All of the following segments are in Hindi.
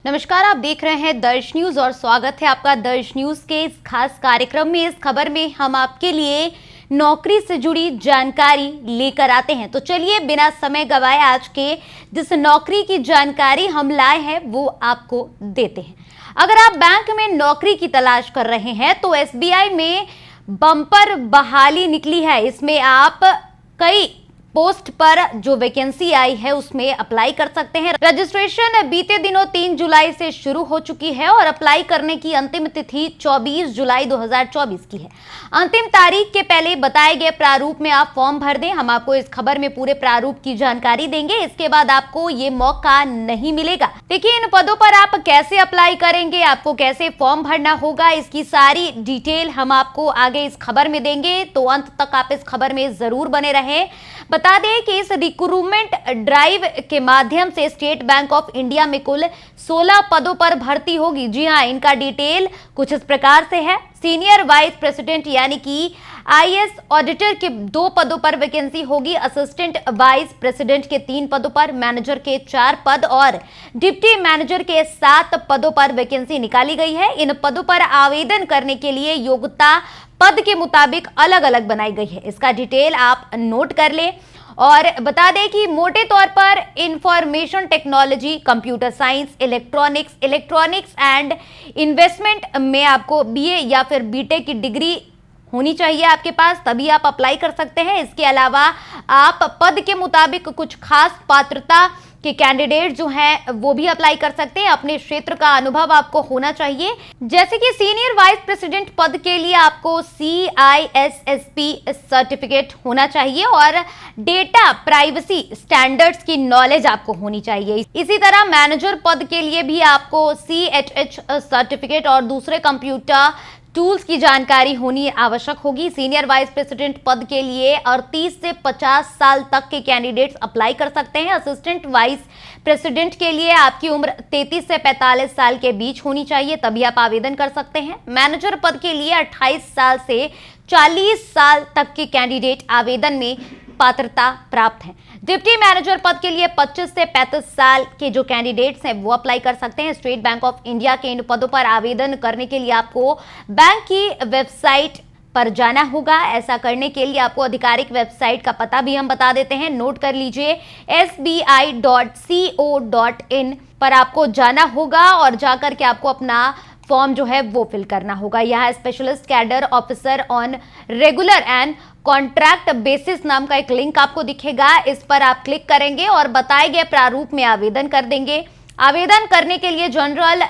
नमस्कार, आप देख रहे हैं दर्श न्यूज और स्वागत है आपका दर्श न्यूज के इस खास कार्यक्रम में। इस खबर में हम आपके लिए नौकरी से जुड़ी जानकारी लेकर आते हैं। तो चलिए बिना समय गवाए आज के जिस नौकरी की जानकारी हम लाए हैं वो आपको देते हैं। अगर आप बैंक में नौकरी की तलाश कर रहे हैं तो एसबीआई में बम्पर बहाली निकली है। इसमें आप कई पोस्ट पर जो वैकेंसी आई है उसमें अप्लाई कर सकते हैं। रजिस्ट्रेशन बीते दिनों 3 जुलाई से शुरू हो चुकी है और अप्लाई करने की अंतिम तिथि 24 जुलाई 2024 की है। अंतिम तारीख के पहले बताए गए प्रारूप में आप फॉर्म भर दें। हम आपको इस खबर में पूरे प्रारूप की जानकारी देंगे, इसके बाद आपको ये मौका नहीं मिलेगा। देखिए, इन पदों पर आप कैसे अप्लाई करेंगे, आपको कैसे फॉर्म भरना होगा, इसकी सारी डिटेल हम आपको आगे इस खबर में देंगे, तो अंत तक आप इस खबर में जरूर बने रहें। बता दें कि इस रिक्रूटमेंट ड्राइव के माध्यम से स्टेट बैंक ऑफ इंडिया में कुल 16 पदों पर भर्ती होगी। जी हां, इनका डिटेल कुछ इस प्रकार से है। सीनियर वाइस प्रेसिडेंट यानी कि आईएएस ऑडिटर के 2 पदों पर वैकेंसी होगी, असिस्टेंट वाइस प्रेसिडेंट के 3 पदों पर, मैनेजर के 4 पद और डिप्टी मैनेजर के 7 पदों पर वैकेंसी निकाली गई है। इन पदों पर आवेदन करने के लिए योग्यता पद के मुताबिक अलग अलग बनाई गई है। इसका डिटेल आप नोट कर लें। और बता दें कि मोटे तौर पर information technology, computer science, electronics and investment में आपको बीए या फिर बीटेक की डिग्री होनी चाहिए आपके पास, तभी आप अप्लाई कर सकते हैं। इसके अलावा आप पद के मुताबिक कुछ खास पात्रता कि कैंडिडेट जो हैं वो भी अप्लाई कर सकते हैं। अपने क्षेत्र का अनुभव आपको होना चाहिए। जैसे कि सीनियर वाइस प्रेसिडेंट पद के लिए आपको CISSP सर्टिफिकेट होना चाहिए और डेटा प्राइवेसी स्टैंडर्ड्स की नॉलेज आपको होनी चाहिए। इसी तरह मैनेजर पद के लिए भी आपको CHH सर्टिफिकेट और दूसरे कंप्यूटर टूल्स की जानकारी होनी आवश्यक होगी। सीनियर वाइस प्रेसिडेंट पद के लिए 38 से 50 साल तक के कैंडिडेट्स अप्लाई कर सकते हैं। असिस्टेंट वाइस प्रेसिडेंट के लिए आपकी उम्र 33 से 45 साल के बीच होनी चाहिए, तभी आप आवेदन कर सकते हैं। मैनेजर पद के लिए 28 साल से 40 साल तक के कैंडिडेट आवेदन में पात्रता प्राप्त है। डिप्टी मैनेजर पद के लिए 25 से 35 साल के जो कैंडिडेट्स हैं वो अप्लाई कर सकते हैं। स्टेट बैंक ऑफ इंडिया के इन पदों पर आवेदन करने के लिए आपको बैंक की वेबसाइट पर जाना होगा। ऐसा करने के लिए आपको आधिकारिक वेबसाइट का पता भी हम बता देते हैं, नोट कर लीजिए। sbi.co.in पर आपको जाना होगा और जाकर के आपको अपना फॉर्म जो है वो फिल करना होगा। यहाँ specialist cadre officer on regular and contract basis नाम का एक लिंक आपको दिखेगा, इस पर आप क्लिक करेंगे और बताए गए प्रारूप में आवेदन कर देंगे। आवेदन करने के लिए जनरल,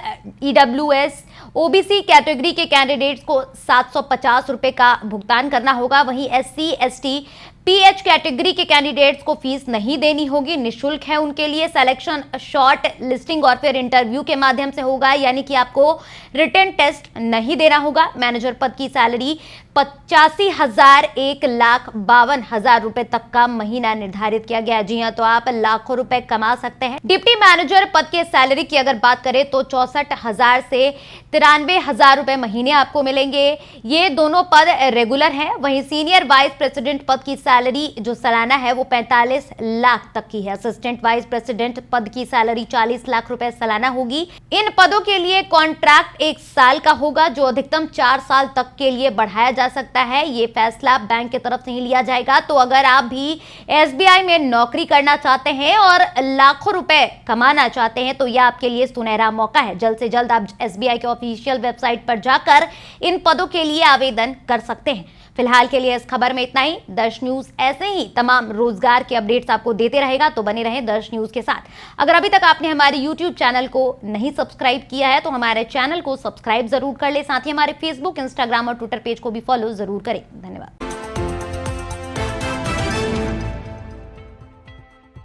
EWS, OBC कैटेगरी के कैंडिडेट्स को 750 रुपए का भुगतान करना होगा। वहीं SC, ST, PH कैटेगरी के कैंडिडेट्स को फीस नहीं देनी होगी, निःशुल्क है उनके लिए। सिलेक्शन शॉर्ट लिस्टिंग और फिर इंटरव्यू के माध्यम से होगा, यानी कि आपको रिटन टेस्ट नहीं देना होगा। मैनेजर पद की सैलरी 85,000 1,52,000 रुपए तक का महीना निर्धारित किया गया है। जी हाँ, तो आप लाखों रुपए कमा सकते हैं। डिप्टी मैनेजर पद के सैलरी की अगर बात करें तो 64,000 से 93,000 रुपए महीने आपको मिलेंगे। ये दोनों पद रेगुलर हैं। वहीं सीनियर वाइस प्रेसिडेंट पद की सैलरी जो सालाना है वो 45 लाख तक की है। असिस्टेंट वाइस प्रेसिडेंट पद की सैलरी 40 लाख रुपए सालाना होगी। इन पदों के लिए कॉन्ट्रैक्ट 1 साल का होगा, जो अधिकतम 4 साल तक के लिए बढ़ाया जा सकता है। ये फैसला बैंक की तरफ से ही लिया जाएगा। तो अगर आप भी SBI में नौकरी करना चाहते हैं और लाखों रुपए कमाना चाहते हैं तो यह आपके लिए सुनहरा मौका है। जल्द से जल्द आप SBI के ऑफिशियल वेबसाइट पर जाकर इन पदों के लिए आवेदन कर सकते हैं। फिलहाल के लिए इस खबर में इतना ही। दर्श न्यूज ऐसे ही तमाम रोजगार के अपडेट्स आपको देते रहेगा, तो बने रहें दर्श न्यूज के साथ। अगर अभी तक आपने हमारे YouTube चैनल को नहीं सब्सक्राइब किया है तो हमारे चैनल को सब्सक्राइब जरूर कर ले, साथ ही हमारे Facebook, Instagram और Twitter पेज को भी फॉलो जरूर करें। धन्यवाद।